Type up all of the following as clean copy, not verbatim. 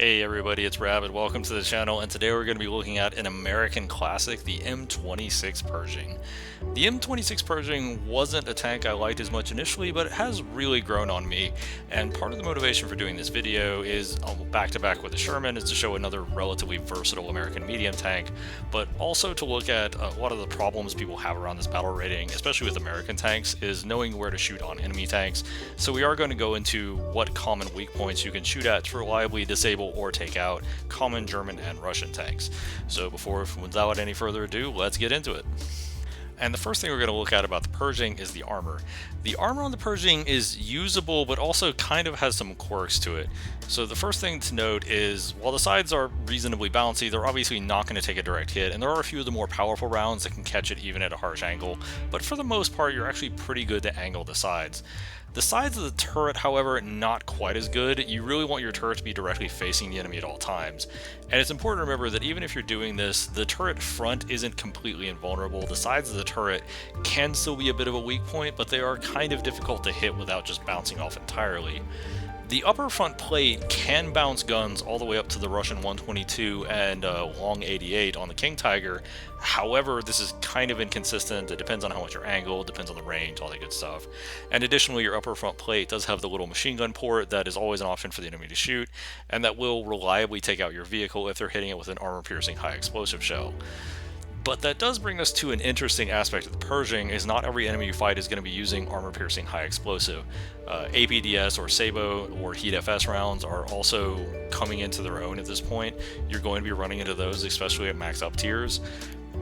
Hey everybody, it's Rabbit. Welcome to the channel, and today we're going to be looking at an American classic, the M26 Pershing. The M26 Pershing wasn't a tank I liked as much initially, but it has really grown on me, and part of the motivation for doing this video is back-to-back with the Sherman is to show another relatively versatile American medium tank, but also to look at a lot of the problems people have around this battle rating, especially with American tanks, is knowing where to shoot on enemy tanks. So we are going to go into what common weak points you can shoot at to reliably disable or take out common German and Russian tanks. So without any further ado, let's get into it. And the first thing we're going to look at about the Pershing is the armor. The armor on the Pershing is usable, but also kind of has some quirks to it. So the first thing to note is, while the sides are reasonably bouncy, they're obviously not going to take a direct hit, and there are a few of the more powerful rounds that can catch it even at a harsh angle, but for the most part, you're actually pretty good to angle the sides. The sides of the turret, however, not quite as good. You really want your turret to be directly facing the enemy at all times. And it's important to remember that even if you're doing this, the turret front isn't completely invulnerable. The sides of the turret can still be a bit of a weak point, but they are kind of difficult to hit without just bouncing off entirely. The upper front plate can bounce guns all the way up to the Russian 122 and long 88 on the King Tiger. However, this is kind of inconsistent. It depends on how much you're angled, depends on the range, all that good stuff. And additionally, your upper front plate does have the little machine gun port that is always an option for the enemy to shoot, and that will reliably take out your vehicle if they're hitting it with an armor-piercing high explosive shell. But that does bring us to an interesting aspect of the Pershing, is not every enemy you fight is going to be using armor-piercing high explosive. APDS or Sabo or Heat FS rounds are also coming into their own at this point. You're going to be running into those, especially at max up tiers.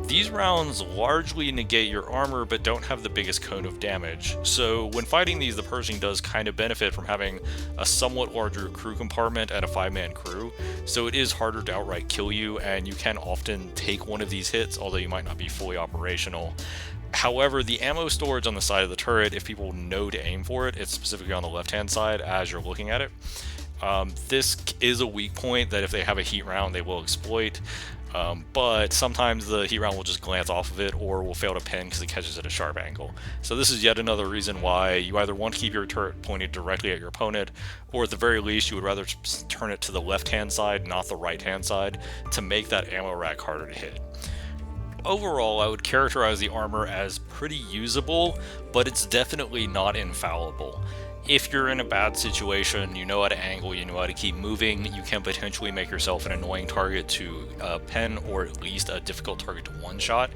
These rounds largely negate your armor but don't have the biggest cone of damage, so when fighting these, the Pershing does kind of benefit from having a somewhat larger crew compartment and a 5-man crew, so it is harder to outright kill you, and you can often take one of these hits, although you might not be fully operational. However, the ammo storage on the side of the turret, if people know to aim for it, it's specifically on the left-hand side as you're looking at it. This is a weak point that if they have a heat round, they will exploit. But sometimes the heat round will just glance off of it or will fail to pin because it catches at a sharp angle. So this is yet another reason why you either want to keep your turret pointed directly at your opponent, or at the very least you would rather turn it to the left-hand side, not the right-hand side, to make that ammo rack harder to hit. Overall, I would characterize the armor as pretty usable, but it's definitely not infallible. If you're in a bad situation, you know how to angle, you know how to keep moving, you can potentially make yourself an annoying target to pen, or at least a difficult target to one-shot.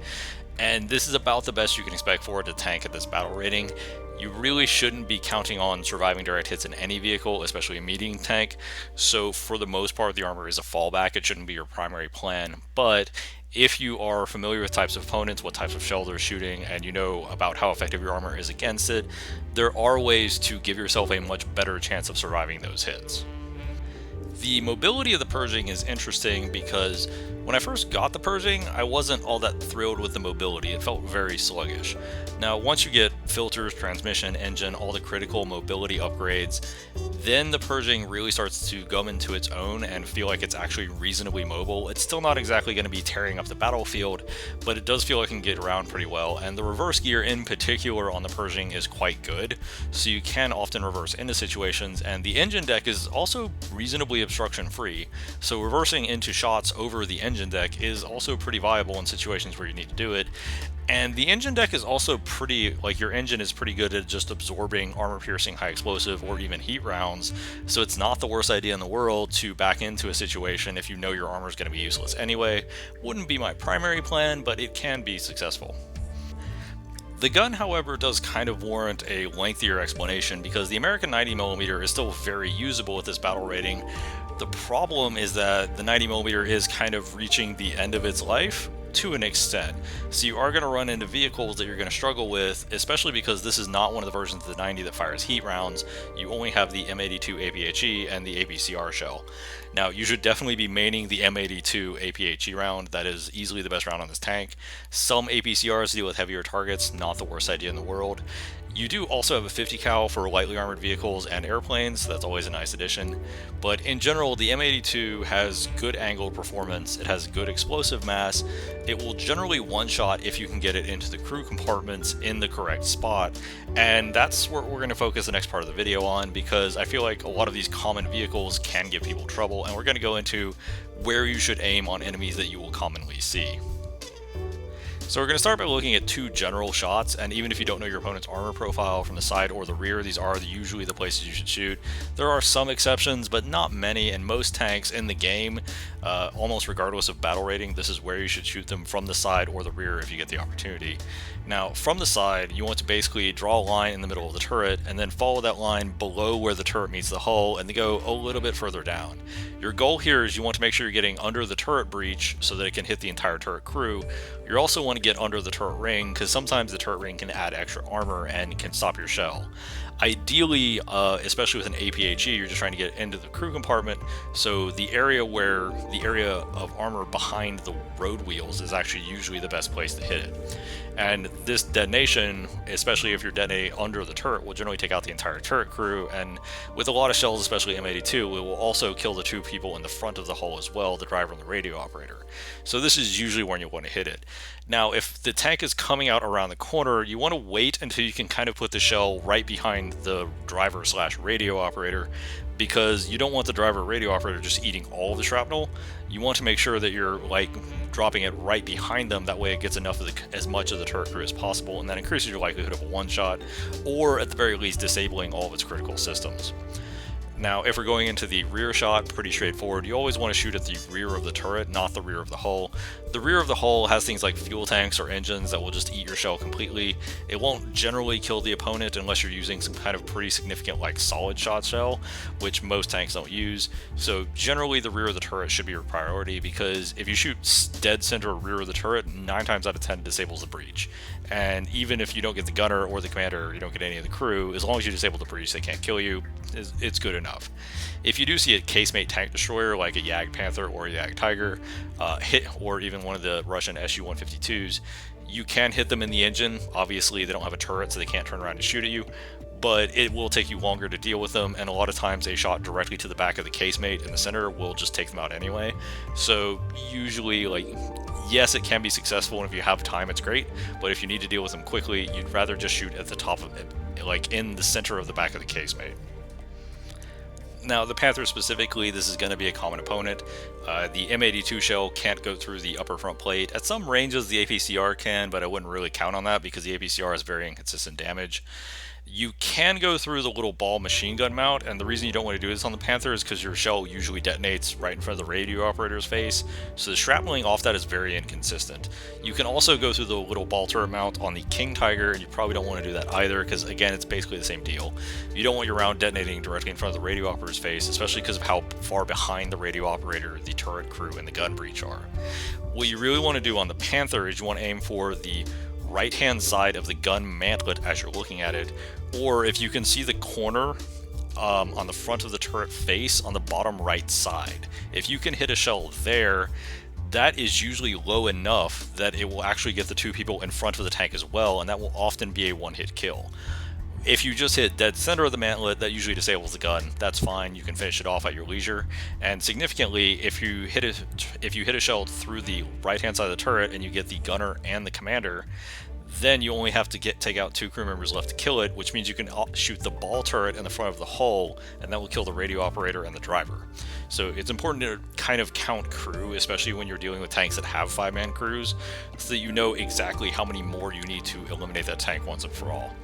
And this is about the best you can expect for a tank at this battle rating. You really shouldn't be counting on surviving direct hits in any vehicle, especially a medium tank. So for the most part, the armor is a fallback. It shouldn't be your primary plan. But if you are familiar with types of opponents, what types of shell they're shooting, and you know about how effective your armor is against it, there are ways to give yourself a much better chance of surviving those hits. The mobility of the Pershing is interesting because when I first got the Pershing, I wasn't all that thrilled with the mobility. It felt very sluggish. Now, once you get filters, transmission, engine, all the critical mobility upgrades, then the Pershing really starts to come into its own and feel like it's actually reasonably mobile. It's still not exactly going to be tearing up the battlefield, but it does feel like it can get around pretty well, and the reverse gear in particular on the Pershing is quite good, so you can often reverse into situations, and the engine deck is also reasonably obstruction free, so reversing into shots over the engine deck is also pretty viable in situations where you need to do it. And the engine deck is also pretty, like, your engine is pretty good at just absorbing armor-piercing high explosive or even heat rounds, so it's not the worst idea in the world to back into a situation if you know your armor is going to be useless anyway. Wouldn't be my primary plan, but it can be successful. The gun, however, does kind of warrant a lengthier explanation because the American 90mm is still very usable at this battle rating. The problem is that the 90mm is kind of reaching the end of its life to an extent, so you are going to run into vehicles that you're going to struggle with, especially because this is not one of the versions of the 90 that fires heat rounds. You only have the M82 APHE and the APCR shell. Now, you should definitely be maining the M82 APHE round. That is easily the best round on this tank. Some APCRs deal with heavier targets, not the worst idea in the world. You do also have a 50 cal for lightly armored vehicles and airplanes. That's always a nice addition. But in general, the M82 has good angled performance. It has good explosive mass. It will generally one-shot if you can get it into the crew compartments in the correct spot. And that's where we're going to focus the next part of the video on, because I feel like a lot of these common vehicles can give people trouble, and we're going to go into where you should aim on enemies that you will commonly see. So we're going to start by looking at two general shots, and even if you don't know your opponent's armor profile from the side or the rear, these are usually the places you should shoot. There are some exceptions, but not many, and most tanks in the game, almost regardless of battle rating, this is where you should shoot them, from the side or the rear if you get the opportunity. Now, from the side, you want to basically draw a line in the middle of the turret, and then follow that line below where the turret meets the hull, and then go a little bit further down. Your goal here is you want to make sure you're getting under the turret breach so that it can hit the entire turret crew. You also want to get under the turret ring, because sometimes the turret ring can add extra armor and can stop your shell. Ideally, especially with an APHE, you're just trying to get into the crew compartment, so the area of armor behind the road wheels is actually usually the best place to hit it. And this detonation, especially if you're detonating under the turret, will generally take out the entire turret crew, and with a lot of shells, especially M82, it will also kill the two people in the front of the hull as well, the driver and the radio operator. So this is usually when you want to hit it. Now, if the tank is coming out around the corner, you want to wait until you can kind of put the shell right behind the driver slash radio operator, because you don't want the driver or radio operator just eating all of the shrapnel. You want to make sure that you're dropping it right behind them, that way it gets as much of the turret crew as possible, and that increases your likelihood of a one shot, or at the very least disabling all of its critical systems. Now, if we're going into the rear shot, pretty straightforward. You always want to shoot at the rear of the turret, not the rear of the hull. The rear of the hull has things like fuel tanks or engines that will just eat your shell completely. It won't generally kill the opponent unless you're using some kind of pretty significant solid shot shell, which most tanks don't use. So generally the rear of the turret should be your priority, because if you shoot dead center rear of the turret, 9 times out of 10 disables the breach. And even if you don't get the gunner or the commander, or you don't get any of the crew, as long as you disable the breach, they can't kill you. It's good enough. If you do see a casemate tank destroyer like a Jag Panther or a Jag Tiger or even one of the Russian Su-152s, you can hit them in the engine. Obviously they don't have a turret, so they can't turn around and shoot at you, but it will take you longer to deal with them, and a lot of times a shot directly to the back of the casemate in the center will just take them out anyway. So usually, yes, it can be successful, and if you have time it's great, but if you need to deal with them quickly, you'd rather just shoot at the top of it, in the center of the back of the casemate. Now, the Panther specifically, this is going to be a common opponent. The M82 shell can't go through the upper front plate. At some ranges, the APCR can, but I wouldn't really count on that because the APCR has very inconsistent damage. You can go through the little ball machine gun mount, and the reason you don't want to do this on the Panther is because your shell usually detonates right in front of the radio operator's face, so the shrapneling off that is very inconsistent. You can also go through the little ball turret mount on the King Tiger, and you probably don't want to do that either, because again, it's basically the same deal. You don't want your round detonating directly in front of the radio operator's face, especially because of how far behind the radio operator the turret crew and the gun breach are. What you really want to do on the Panther is you want to aim for the right hand side of the gun mantlet as you're looking at it, or if you can see the corner on the front of the turret face on the bottom right side. If you can hit a shell there, that is usually low enough that it will actually get the two people in front of the tank as well, and that will often be a one-hit kill. If you just hit dead center of the mantlet, that usually disables the gun. That's fine, you can finish it off at your leisure. And significantly, if you hit a shell through the right hand side of the turret and you get the gunner and the commander, then you only have to take out 2 crew members left to kill it, which means you can shoot the ball turret in the front of the hull, and that will kill the radio operator and the driver. So it's important to kind of count crew, especially when you're dealing with tanks that have 5-man crews, so that you know exactly how many more you need to eliminate that tank once and for all.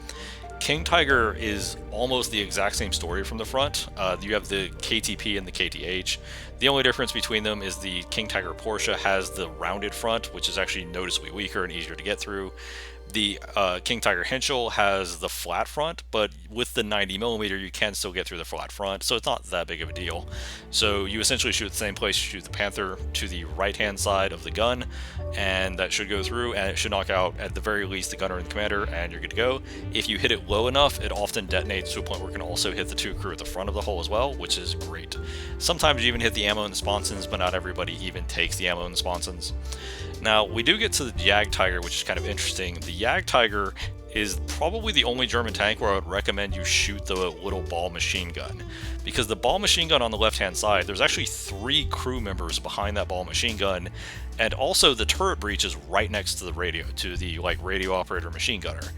King Tiger is almost the exact same story from the front. You have the KTP and the KTH. The only difference between them is the King Tiger Porsche has the rounded front, which is actually noticeably weaker and easier to get through. The King Tiger Henschel has the flat front, but with the 90mm you can still get through the flat front, so it's not that big of a deal. So you essentially shoot the same place you shoot the Panther, to the right hand side of the gun, and that should go through, and it should knock out at the very least the gunner and the commander, and you're good to go. If you hit it low enough, it often detonates to a point where it can also hit the 2 crew at the front of the hull as well, which is great. Sometimes you even hit the ammo and the sponsons, but not everybody even takes the ammo and the sponsons. Now, we do get to the Jag Tiger, which is kind of interesting. The Jag Tiger is probably the only German tank where I would recommend you shoot the little ball machine gun. Because the ball machine gun on the left-hand side, there's actually 3 crew members behind that ball machine gun, and also the turret breach is right next to the radio, to the radio operator machine gunner.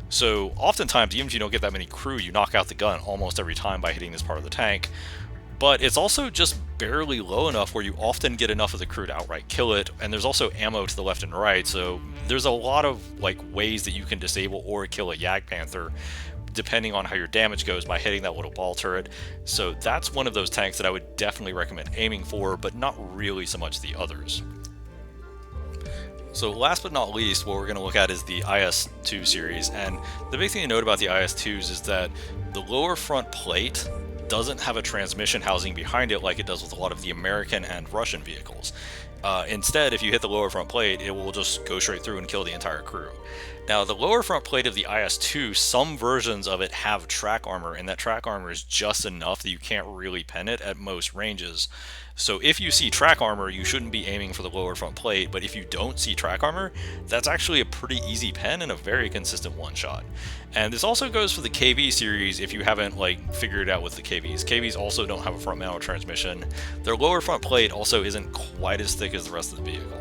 So oftentimes, even if you don't get that many crew, you knock out the gun almost every time by hitting this part of the tank. But it's also just barely low enough where you often get enough of the crew to outright kill it, and there's also ammo to the left and right, so there's a lot of ways that you can disable or kill a Panther, depending on how your damage goes by hitting that little ball turret. So that's one of those tanks that I would definitely recommend aiming for, but not really so much the others. So last but not least, what we're going to look at is the IS-2 series, and the big thing to note about the IS-2s is that the lower front plate doesn't have a transmission housing behind it like it does with a lot of the American and Russian vehicles. Instead, if you hit the lower front plate, it will just go straight through and kill the entire crew. Now, the lower front plate of the IS-2, some versions of it have track armor, and that track armor is just enough that you can't really pen it at most ranges. So if you see track armor, you shouldn't be aiming for the lower front plate, but if you don't see track armor, that's actually a pretty easy pen and a very consistent one-shot. And this also goes for the KV series if you haven't figured it out with the KVs. KVs also don't have a front mounted transmission. Their lower front plate also isn't quite as thick as the rest of the vehicle.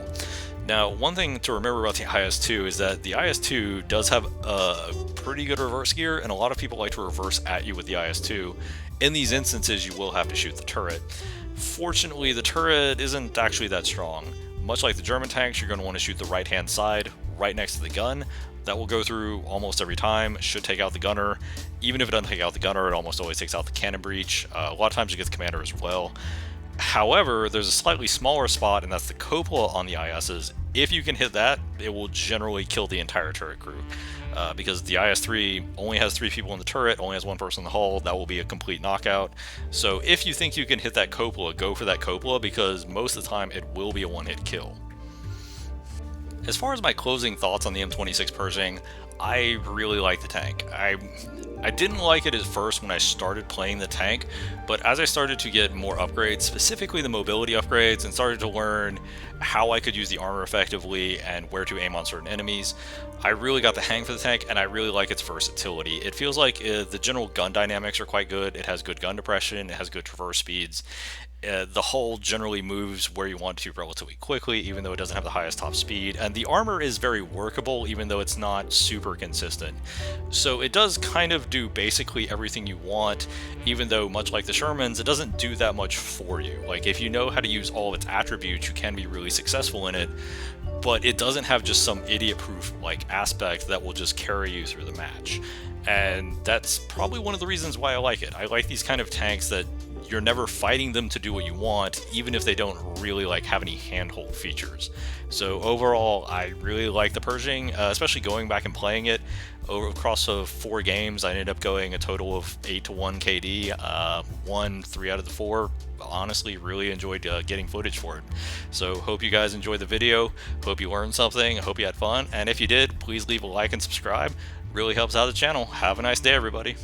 Now, one thing to remember about the IS-2 is that the IS-2 does have a pretty good reverse gear, and a lot of people like to reverse at you with the IS-2. In these instances, you will have to shoot the turret. Fortunately, the turret isn't actually that strong. Much like the German tanks, you're going to want to shoot the right-hand side, right next to the gun. That will go through almost every time, should take out the gunner. Even if it doesn't take out the gunner, it almost always takes out the cannon breach. A lot of times you get the commander as well. However, there's a slightly smaller spot, and that's the cupola on the ISs. If you can hit that, it will generally kill the entire turret crew. Because the IS-3 only has 3 people in the turret, only has 1 person in the hull, that will be a complete knockout. So if you think you can hit that cupola, go for that cupola, because most of the time it will be a one-hit kill. As far as my closing thoughts on the M26 Pershing, I really like the tank. I didn't like it at first when I started playing the tank, but as I started to get more upgrades, specifically the mobility upgrades, and started to learn how I could use the armor effectively and where to aim on certain enemies, I really got the hang for the tank, and I really like its versatility. It feels like the general gun dynamics are quite good. It has good gun depression, it has good traverse speeds. The hull generally moves where you want to relatively quickly, even though it doesn't have the highest top speed, and the armor is very workable, even though it's not super consistent. So it does kind of do basically everything you want, even though, much like the Shermans, it doesn't do that much for you. If you know how to use all of its attributes, you can be really successful in it, but it doesn't have just some idiot-proof aspect that will just carry you through the match. And that's probably one of the reasons why I like it. I like these kind of tanks that you're never fighting them to do what you want, even if they don't really have any handhold features. So overall, I really like the Pershing, especially going back and playing it. Across 4 games, I ended up going a total of 8-1 KD, won 3 out of the 4. Honestly, really enjoyed getting footage for it. So hope you guys enjoyed the video, hope you learned something, hope you had fun, and if you did, please leave a like and subscribe. Really helps out the channel. Have a nice day, everybody.